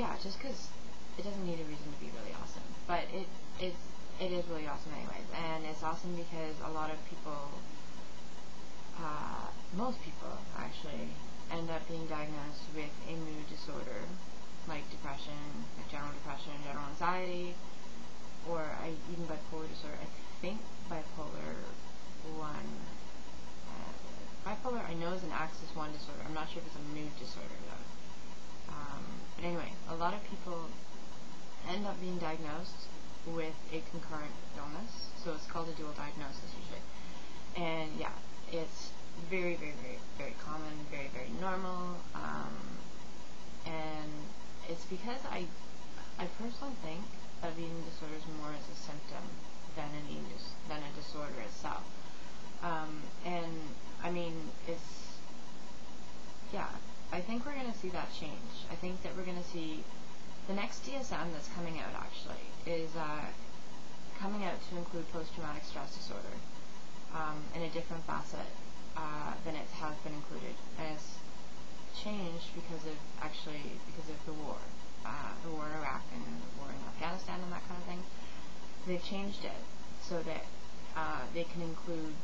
yeah, just because it doesn't need a reason to be really awesome, but it is really awesome anyways, and it's awesome because a lot of people, most people actually, end up being diagnosed with a mood disorder, like depression, like general depression, general anxiety, or even bipolar disorder. I think bipolar 1, bipolar I know is an axis 1 disorder. I'm not sure if it's a mood disorder though. But anyway, a lot of people end up being diagnosed with a concurrent illness, so it's called a dual diagnosis usually. And yeah, it's very, very, very, very common, very, very normal, and it's because I personally think of eating disorders more as a symptom than a disorder itself. And I mean, I think we're going to see that change. I think that we're going to see the next DSM that's coming out actually is coming out to include post-traumatic stress disorder in a different facet than it has been included. And it's changed because of the war in Iraq and the war in Afghanistan and that kind of thing. They've changed it so that they can include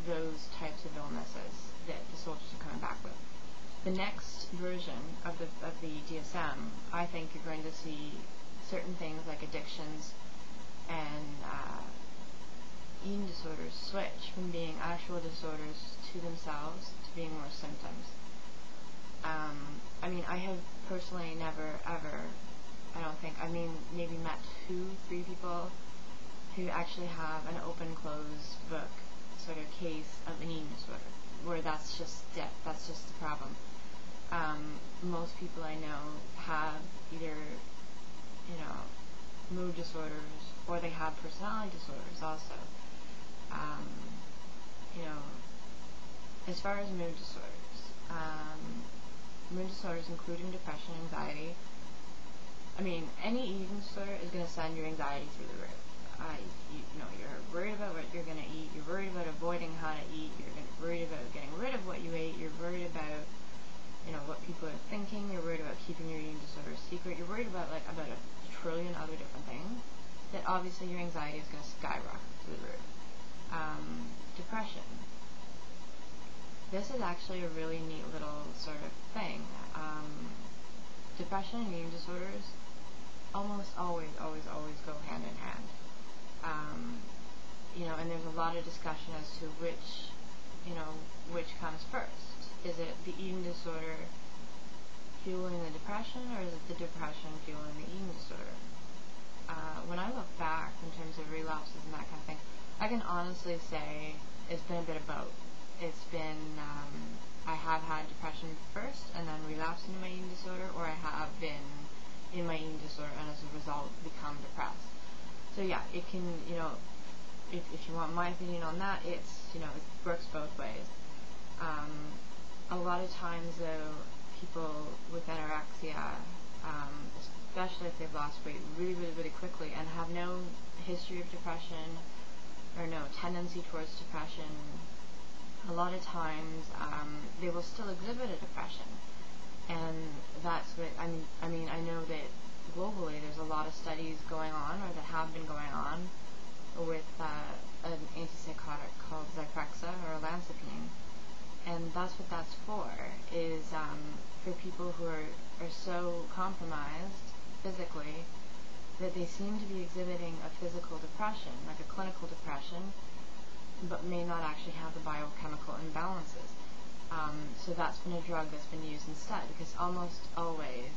those types of illnesses that the soldiers are coming back with. The next version of the DSM, I think you're going to see certain things like addictions and eating disorders switch from being actual disorders to themselves to being more symptoms. I mean, I have personally never ever, maybe met 2-3 people who actually have an open-close book sort of case of an eating disorder, where that's just it, that's just the problem. Most people I know have either, mood disorders, or they have personality disorders also. As far as mood disorders including depression, anxiety, I mean, any eating disorder is going to send your anxiety through the roof. You're worried about what you're going to eat, you're worried about avoiding how to eat, you're worried about getting rid of what you ate, you're worried about, what people are thinking, you're worried about keeping your eating disorder secret, you're worried about about a trillion other different things, that obviously your anxiety is going to skyrocket through the roof. Depression. This is actually a really neat little sort of thing. Depression and eating disorders almost always go hand in hand. And there's a lot of discussion as to which comes first. Is it the eating disorder fueling the depression, or is it the depression fueling the eating disorder? When I look back in terms of relapses and that kind of thing, I can honestly say it's been a bit of both. It's been, I have had depression first and then relapsed into my eating disorder, or I have been in my eating disorder and as a result become depressed. So yeah, it can, if you want my opinion on that, it works both ways. A lot of times though, people with anorexia, especially if they've lost weight really, really, really quickly and have no history of depression or no tendency towards depression, a lot of times they will still exhibit a depression. And that's what, I know that globally there's a lot of studies going on, or that have been going on, with an antipsychotic called Zyprexa or olanzapine. And that's what that's for, is for people who are so compromised physically that they seem to be exhibiting a physical depression, like a clinical depression, but may not actually have the biochemical imbalances. So that's been a drug that's been used instead, because almost always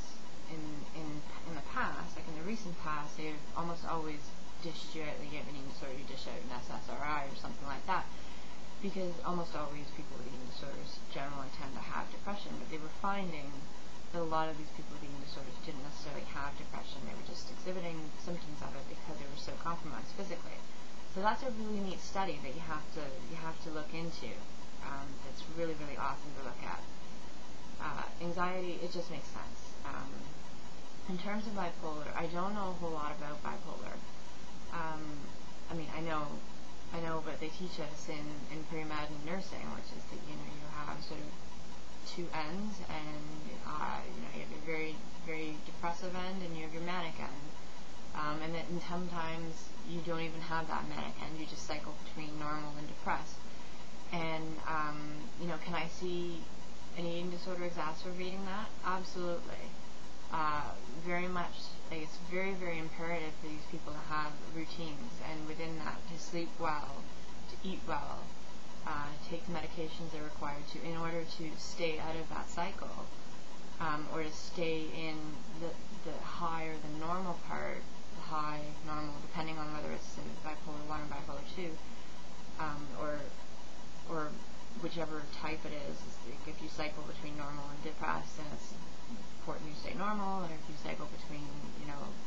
in the past, like in the recent past, they've almost always dished you out, they give an eating disorder, you dish out an SSRI or something like that, because almost always people with eating disorders generally tend to have depression, but they were finding that a lot of these people with eating disorders didn't necessarily have depression, they were just exhibiting symptoms of it because they were so compromised physically. So that's a really neat study that you have to look into. That's really, really awesome to look at. Anxiety, it just makes sense. In terms of bipolar, I don't know a whole lot about bipolar. I know what they teach us in pre-med and nursing, which is that you have sort of two ends, and you have a very, very depressed depressive end and you have your manic end. And sometimes you don't even have that manic end, you just cycle between normal and depressed. And, can I see an eating disorder exacerbating that? Absolutely. Very much, it's very, very imperative for these people to have routines, and within that, to sleep well, to eat well, take the medications they're required to, in order to stay out of that cycle, or to stay in the higher than normal part, the high, normal, depending on whether it's bipolar 1 or bipolar 2, or whichever type it is. Like if you cycle between normal and depressed, then it's important you stay normal, and if you cycle between,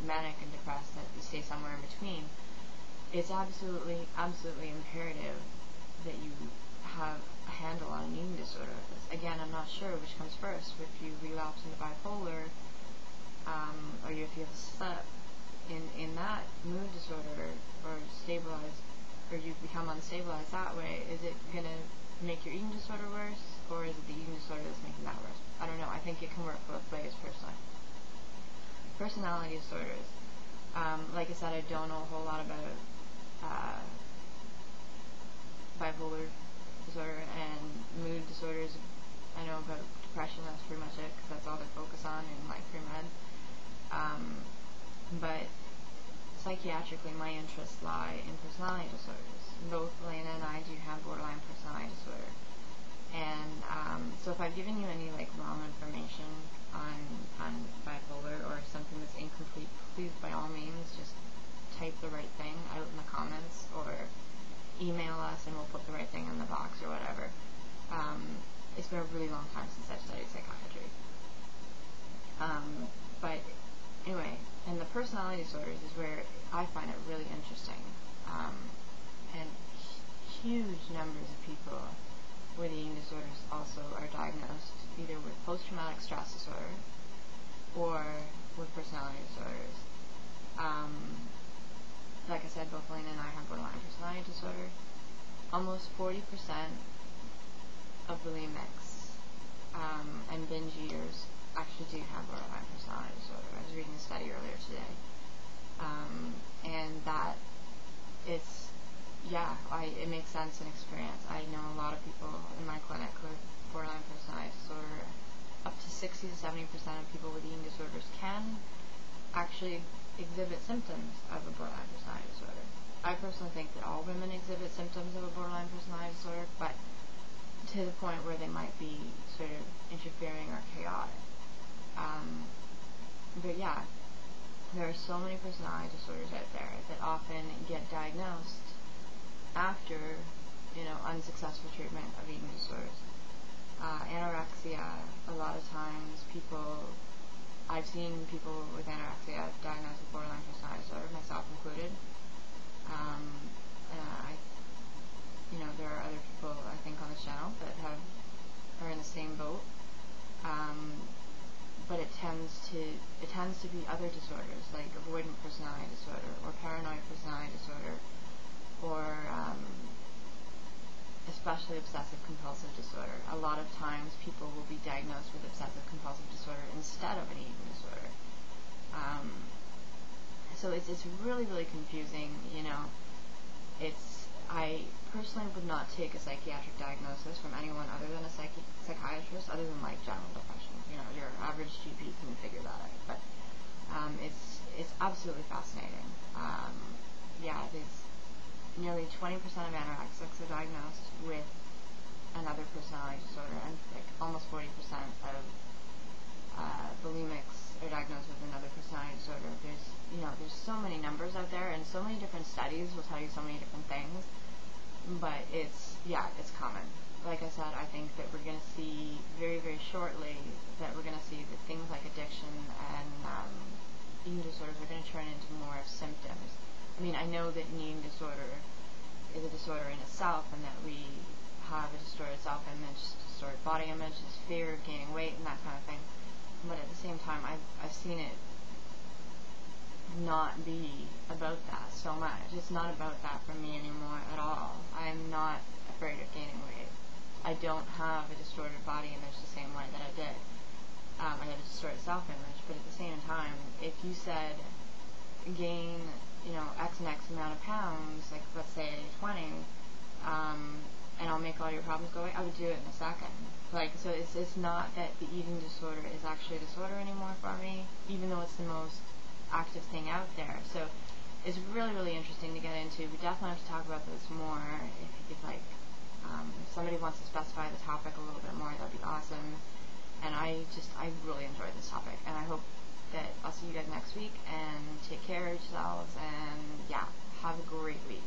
manic and depressed, that you stay somewhere in between. It's absolutely, absolutely imperative that you have a handle on an eating disorder. Again, I'm not sure which comes first, if you relapse into bipolar, or if you have a slip in that mood disorder, or stabilize, or you become unstabilized that way. Is it going to make your eating disorder worse, or is it the eating disorder that's making that worse? I don't know. I think it can work both ways, personally. Personality disorders. Like I said, I don't know a whole lot about bipolar disorder and mood disorders. I know about depression, that's pretty much it, because that's all they focus on in pre-med. But psychiatrically, my interests lie in personality disorders. Both Elena and I do have borderline personality disorder. And so if I've given you any wrong information on bipolar, or something that's incomplete, please by all means just type the right thing out in the comments, or email us and we'll put the right thing in the box or whatever. It's been a really long time since I've studied psychiatry. But anyway, and the personality disorders is where I find it really interesting. And huge numbers of people with eating disorders also are diagnosed either with post-traumatic stress disorder or with personality disorders. Like I said, both Elena and I have borderline personality disorder. Almost 40% of bulimics and binge eaters actually do have borderline personality disorder. I was reading a study earlier today. And that it makes sense in experience. I know a lot of people in my clinic with borderline personality disorder. Up to 60 to 70% of people with eating disorders can actually exhibit symptoms of a borderline personality disorder. I personally think that all women exhibit symptoms of a borderline personality disorder, but to the point where they might be sort of interfering or chaotic. But yeah, there are so many personality disorders out there that often get diagnosed after, unsuccessful treatment of eating disorders. Anorexia, a lot of times I've seen people with anorexia diagnosed with borderline personality disorder, myself included. There are other people, I think, on the channel that are in the same boat. But it tends to be other disorders, like avoidant personality disorder, or paranoid personality disorder, or especially obsessive compulsive disorder. A lot of times people will be diagnosed with obsessive compulsive disorder instead of an eating disorder. So it's really, really confusing. I personally would not take a psychiatric diagnosis from anyone other than a psychiatrist, other than general depression. Your average GP can figure that out. But it's absolutely fascinating. There's nearly 20% of anorexics are diagnosed with another personality disorder, and almost 40% of bulimics are diagnosed with another personality disorder. There's so many numbers out there, and so many different studies will tell you so many different things, but it's common. Like I said, I think that we're going to see very, very shortly that things like addiction and eating disorders are going to turn into more of symptoms. I know that an eating disorder is a disorder in itself, and that we have a distorted self-image, distorted body image, this fear of gaining weight and that kind of thing. But at the same time, I've seen it not be about that so much. It's not about that for me anymore at all. I'm not afraid of gaining weight. I don't have a distorted body image the same way that I did. I had a distorted distort self-image, but at the same time, if you said gain, X and X amount of pounds, like let's say 20, and I'll make all your problems go away, I would do it in a second. Like, so it's not that the eating disorder is actually a disorder anymore for me, even though it's the most active thing out there. So it's really, really interesting to get into. We definitely have to talk about this more. If somebody wants to specify the topic a little bit more, that'd be awesome. And I really enjoyed this topic, and I hope that I'll see you guys next week, and take care of yourselves, and yeah, have a great week.